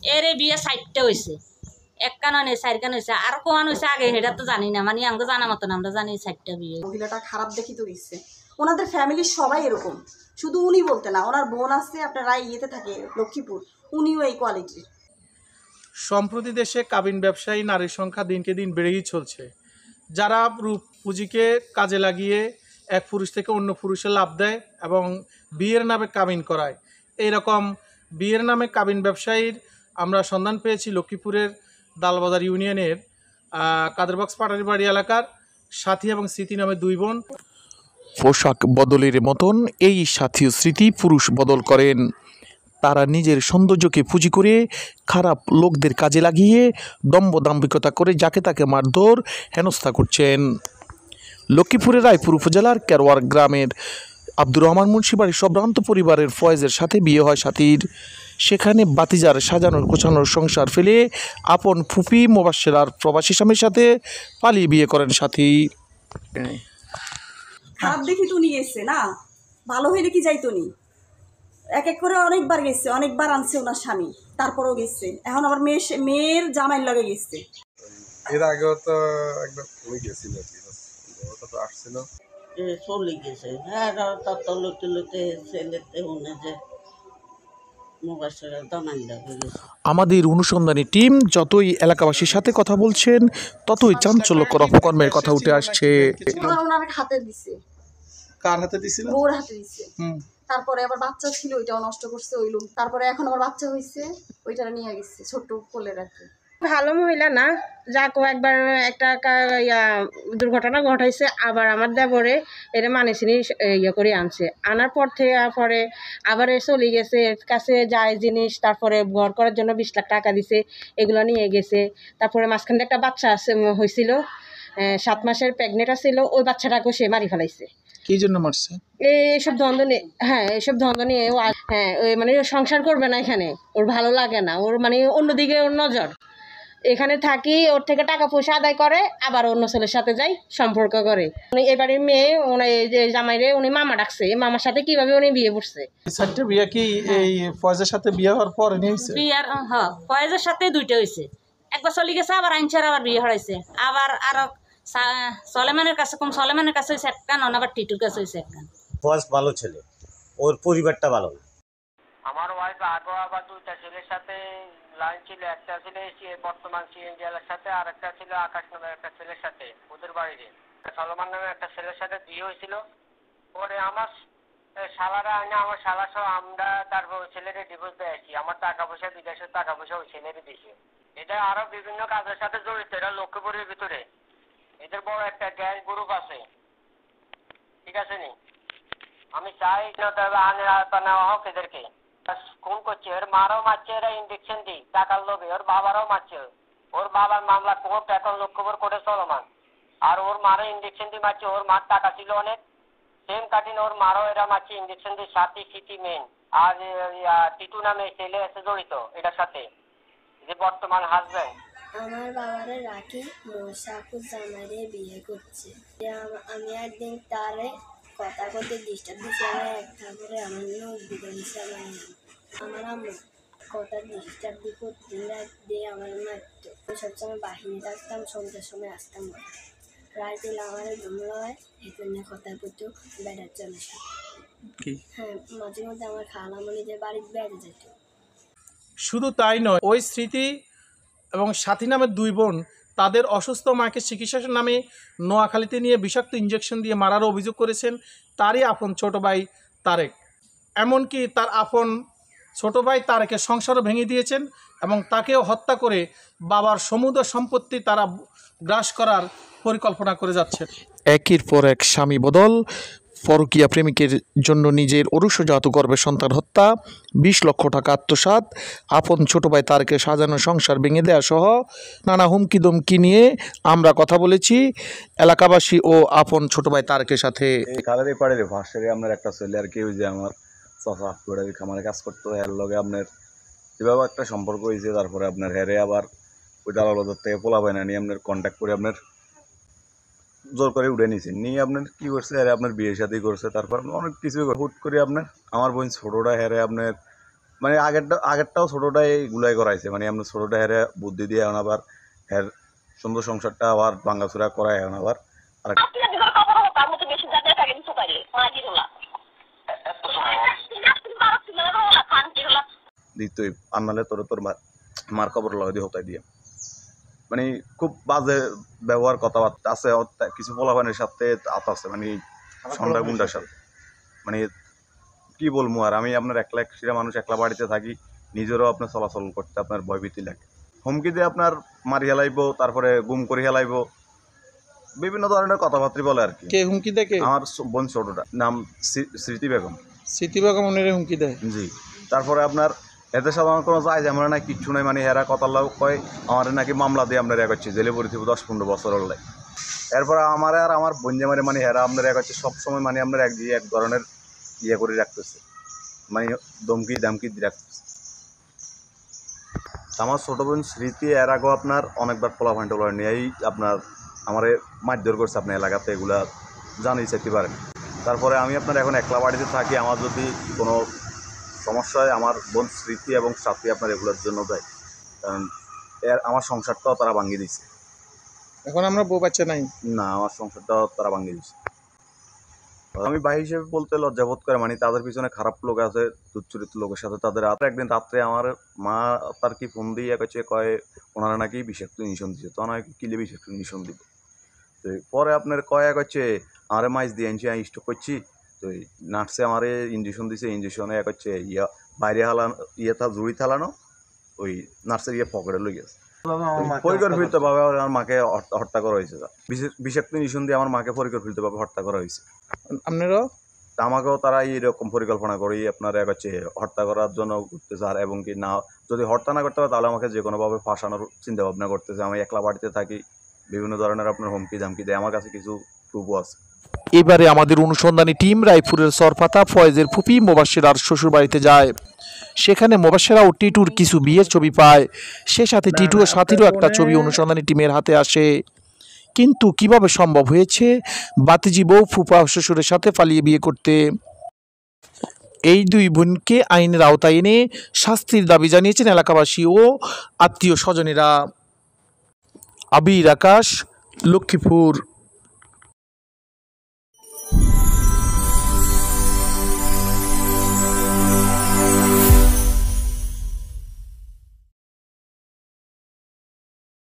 এর বিয়ে 4টা হয়েছে, এক কানা নেই 4 কান হয়েছে, আর কোয়ান হয়েছে আগে সেটা তো জানি না, মানে আমাকে জানা মতন আমরা জানি 4টা বিয়ে। মহিলাটা খারাপ দেখি তো দিচ্ছে, ওনাদের ফ্যামিলির সবাই এরকম, শুধু উনি বলতে না, ওনার বোন আছে আপনার ইয়েতে থাকে লক্ষ্মীপুর, উনিও এই কোয়ালিটির। সম্প্রতি দেশে কাবিন ব্যবসায়ী নারীর সংখ্যা দিনকে দিন বেড়েই চলছে। যারা রূপ পুঁজিকে কাজে লাগিয়ে এক পুরুষ থেকে অন্য পুরুষে লাভ দেয় এবং বিয়ের নামে কাবিন করায়, এইরকম বিয়ের নামে কাবিন ব্যবসায়ীর আমরা সন্ধান পেয়েছি লক্ষ্মীপুরের দালবাজার ইউনিয়নের কাদেরবক্স পাটারি বাড়ি এলাকার সাথী এবং স্মৃতি নামে 2 বোন। পোশাক বদলের মতন এই সাথী স্মৃতি পুরুষ বদল করেন। তারা নিজের সৌন্দর্যকে পুঁজি করে খারাপ লোকদের কাজে লাগিয়ে দম্ভদাম্ভিকতা করে যাকে তাকে মারধর হেনস্থা করছেন। লক্ষ্মীপুরের রায়পুর উপজেলার কেরওয়ার গ্রামের আব্দুর রহমান মুন্সি বাড়ির সম্ভ্রান্ত পরিবারের ফয়েজের সাথে বিয়ে হয় সাথীর। সেখানে বাতিজার সাজানোর গোছানোর সংসার ফেলে আপন ফুপি মোবাশ্বেরার প্রবাসী স্বামীর সাথে পালিয়ে বিয়ে করেন সাথী। খারাপ দেখি তো নিয়ে এসছে না, ভালো হইলে কি যাইতো নি, এক এক করে অনেকবার গেছে, অনেকবার আনছে ওনার স্বামী, তারপরেও গেছে, এখন আবার মেয়ের জামাইয়ের লগে গেছে। এর আগেও তো একবার ওই গেছিল, তো আসছিল চলে গেছে। হ্যাঁ, তত লুতে লুতে ছেলেতে উনি যে মুবাশশিরের দামাইল লাগে গেছে। আমাদের অনুসন্ধানী টিম যতই এলাকাবাসীর সাথে কথা বলছেন ততই চাঞ্চল্যকর অপকর্মের কথা উঠে আসছে। ওনার হাতে দিছে। কার হাতে দিছিল? বউর হাতে দিছে। তারপরে আবার বাচ্চা ছিল, ওইটাও নষ্ট করছে ওই লোক। তারপরে এখন আবার বাচ্চা হয়েছে, ওইটা নিয়ে গেছে ছোট কোলে রাখে। ভালো মহিলা না, যাকো একবার একটা দুর্ঘটনা ঘটাইছে, আবার আমার দেবরে এর মানে চিনি ইয়ে করে আনছে, আনার পর থেকে পরে আবার চলে গেছে, এর কাছে যায় জিনিস, তারপরে ঘর করার জন্য 20 লাখ টাকা দিছে, এগুলো নিয়ে গেছে। তারপরে মাঝখানে একটা বাচ্চা হয়েছিল, 7 মাসের প্রেগনেন্ট ছিল, ওই বাচ্চাটাকেও সে মারি ফেলাইছে। কি জন্য মারছে? এইসব দ্বন্দ্ব নিয়ে, হ্যাঁ এইসব দ্বন্দ্ব নিয়ে ও, হ্যাঁ ওই মানে সংসার করবে না এখানে, ওর ভালো লাগে না, ওর মানে অন্যদিকে ওর নজর, এখানে থাকি ওর থেকে টাকা পয়সা আদায় করে, আবার অন্য ছেলের সাথে যাই সম্পর্ক করে। উনি এবারে মেয়ে উনি যে জামাইরে উনি মামা ডাকছে, মামার সাথে কিভাবে উনি বিয়ে করছে। 4টা বিয়ে কি এই ফয়েজের সাথে বিয়ে হওয়ার পরে নিয়েছে? বিয়ার ফয়েজের সাথে 2টা হয়েছে, একবার চলে গেছে, আবার আইনচার আবার বিয়ে হয়েছে, আবার আরো সলেমানের কাছে সলেমানের কাছে হয়েছে 1 কান, আবার টিটুর কাছে হয়েছে 1 কান। ফয়েজ ভালো ছেলে, ওর পরিবারটা ভালো না। আমার ওয়াইফ আগো আবার 2টা ছেলের সাথে লাইন ছিল, একটা ছিল বর্তমান সিএনজিএলের সাথে, আর একটা ছিল আকাশ নামের একটা ছেলের সাথে, ওদের বাড়িতে সলমান নামে একটা ছেলের সাথে বিয়ে হয়েছিল। পরে আমার শালারা আইনে আমার শালা সহ আমরা তারপর ওই ছেলেরে ডিভোর্স দিয়েছি, আমার টাকা পয়সা বিদেশের টাকা পয়সা ওই ছেলেরে দিয়েছি। এটা আরো বিভিন্ন কাজের সাথে জড়িত, এটা লক্ষ্মীপুরের ভিতরে এদের বড় একটা গ্যাং গ্রুপ আছে, ঠিক আছে নি? আমি চাই না তবে আনা নেওয়া হোক এদেরকে। খুন করছে, ওর মারাও মারছে, এরা ইঞ্জেকশন দিই টাকার লোভে, ওর বাবারাও মারছে, ওর বাবার মামলা কোর্ট এখন লক্ষ্যপুর কোর্টে চলমান, আর ওর মারও ইঞ্জেকশন দিয়ে মারছে, ওর মার টাকা ছিল অনেক, সেম কাটিন ওর মারও এরা মারছে ইঞ্জেকশন দিয়ে, সাথী সিটি মেন আর টিটু নামে ছেলে এসে জড়িত এটার সাথে, যে বর্তমান হাজব্যান্ড। আমার বাবারে রাখি মোশাকুর জামাইরে বিয়ে করছে, আমি একদিন তারে কথা করতে ডিস্টার্ব দিচ্ছি, আমার একটা করে আমার বিয়ে দিচ্ছে, আমার আম্মু কথা ডিস্টার্ব দিয়ে আমার মারতো। সবসময় বাহিনী থাকতাম, সন্ধ্যার সময় আসতাম, রাত দিলে আমার ঘুমলো হয়, এখানে কথা করতো বেড়ার জন্য। হ্যাঁ, মাঝে মধ্যে আমার খালামণিদের বাড়িতে বেড়ে যেত। শুধু তাই নয়, ওই স্মৃতি এবং সাথী নামের 2 বোন তাদের অসুস্থ মাকে চিকিৎসার নামে নোয়াখালীতে নিয়ে বিষাক্ত ইঞ্জেকশন দিয়ে মারার অভিযোগ করেছেন তারই আপন ছোট ভাই তারেক। এমনকি তার আপন ছোট ভাই তারেকের সংসারও ভেঙে দিয়েছেন এবং তাকেও হত্যা করে বাবার সমুদ্র সম্পত্তি তারা গ্রাস করার পরিকল্পনা করে যাচ্ছে। একের পর এক স্বামী বদল, পরকীয়া প্রেমিকের জন্য নিজের ঔরসজাত গর্ভের সন্তান হত্যা, 20 লক্ষ টাকা আত্মসাৎ, আপন ছোট ভাই তারকে সাজানো সংসার ভেঙে দেওয়া সহ নানা হুমকি দমকি নিয়ে আমরা কথা বলেছি এলাকাবাসী ও আপন ছোট ভাই তারকের সাথে। এই কালারে পাড়ে ভাষারে আপনার একটা ছেলে আর কেউ যে আমার চাচা করে খামারে কাজ করতো, এর লগে আপনার এভাবে একটা সম্পর্ক হয়েছে। তারপরে আপনার হেরে আবার ওই দালালদের থেকে পোলা পায় না নিয়ে আপনার কন্ট্যাক্ট করে আপনার জোর করে উঠে নিয়েছেন, নিয়ে আপনার কী করছে, হেরে আপনার বিয়ে শাদী করছে, তারপর অনেক কিছু হুট করে আপনার আমার বোন ছোটোটা হেরে আপনার মানে আগেরটাও ছোটোটাই গুলাই করাইছে, মানে আমরা ছোটোটা হেরে বুদ্ধি দিয়ে এখন আবার হের সুন্দর সংসারটা আবার ভাঙ্গাচুরা করায় এখন আবার আর দিতই আননালে তোর মার খবর লগে দিয়ে হতাই দিয়ে, মানে খুব বাজে ব্যবহার কথাবার্তা আছে, কিছু পোলাপানের সাথে আত আছে, মানে সন্ধ্যা গুন্ডার সাথে, মানে কি বলবো আর। আমি আপনার একলা সেটা মানুষ একলা বাড়িতে থাকি, নিজেরও আপনার চলাচল করতে আপনার ভয়ভীতি লাগে। হুমকি দিয়ে আপনার মারি হেলাইব, তারপরে গুম করে হেলাইব, বিভিন্ন ধরনের কথাবার্তা বলে আর কি। কে হুমকি দেয়? আমার বোন ছোটটা, নাম স্মৃতি বেগম। স্মৃতি বেগম ওনারে হুমকি দেয়? জি। তারপরে আপনার এদের সাথে আমার কোনো যায় যেমন না কিচ্ছু নাই, মানে এরা কথা কয় আমার নাকি মামলা দিয়ে আপনার এক হচ্ছে জেলে পড়ে থাকবো 10-15 বছর হল। এরপরে আমার আর আমার বোন জামারে মানে এরা আপনার এক হচ্ছে সবসময় মানে আপনার এক ধরনের ইয়ে করে রাখতেছে, মানে ধমকি দিয়ে রাখতেছে। আমার ছোটো বোন স্মৃতি এর আগেও আপনার অনেকবার পোলাপান টোলা নিয়েই আপনার আমারে মারধর করছে আপনার এলাকাতে, এগুলা জানিয়ে চাইতে পারেন। তারপরে আমি আপনার এখন একলা বাড়িতে থাকি, আমার যদি কোনো সমস্যা হয় আমার বোন স্মৃতি এবং সাথী আপনার এগুলোর জন্য দেয়, কারণ আমার সংসারটাও তারা ভাঙিয়ে দিচ্ছে। এখন আমরা বউ বাচ্চা নাই না, আমার সংসারটাও তারা ভাঙিয়ে দিচ্ছে। আমি ভাই হিসেবে বলতে লজ্জাবোধ করে, মানে তাদের পিছনে খারাপ লোক আছে, দুচ্চরিত্র লোকের সাথে তাদের একদিন রাত্রে আমার মা তার কি ফোন দিয়ে কয় ওনারা নাকি বিষাক্ত ইঞ্জেকশন দিচ্ছে, তখন আমি কিলে বিষাক্ত ইঞ্জেকশন দিব। তো পরে আপনার হচ্ছে আমার মাইজ দিয়ে আনছি, আমি স্টক করছি, তো নার্সে আমার ইঞ্জেকশন দিছে, ইঞ্জেকশনে হচ্ছে বাইরে ইয়েটা জুড়ি থালানো, ওই নার্সের পকেটে লই গেছে। পরিকল্পিতভাবে আমার মাকে হত্যা করা হয়েছে, বিষাক্ত ইঞ্জেকশন দিয়ে আমার মাকে পরিকল্পিতভাবে হত্যা করা হয়েছে। আপনারও আমাকেও তারা এইরকম পরিকল্পনা করেই আপনার হচ্ছে হত্যা করার জন্য করতেছে, আর এবং কি না যদি হত্যা না করতে পারে তাহলে আমাকে যে কোনোভাবে ফাঁসানোর চিন্তা ভাবনা করতেছে। আমি একলা বাড়িতে থাকি, বিভিন্ন ধরনের আপনার হুমকি ধামকি দেয়, আমার কাছে কিছু প্রুফও আছে। এবারে আমাদের অনুসন্ধানী টিম রায়পুরের সরপাতা ফয়েজের ফুপি মোবাশ্বেরার শ্বশুর বাড়িতে যায়। সেখানে মোবাশ্বেরা ও টিটুর কিছু বিয়ের ছবি পায়, সে সাথে টিটু ও সাথীরও একটা ছবি অনুসন্ধানী টিমের হাতে আসে। কিন্তু কিভাবে সম্ভব হয়েছে বাতিজি বউ ফুপা শ্বশুরের সাথে পালিয়ে বিয়ে করতে? এই দুই বোনকে আইনের আওতায় এনে শাস্তির দাবি জানিয়েছেন এলাকাবাসী ও আত্মীয় স্বজনেরা। আবির আকাশ, লক্ষ্মীপুর।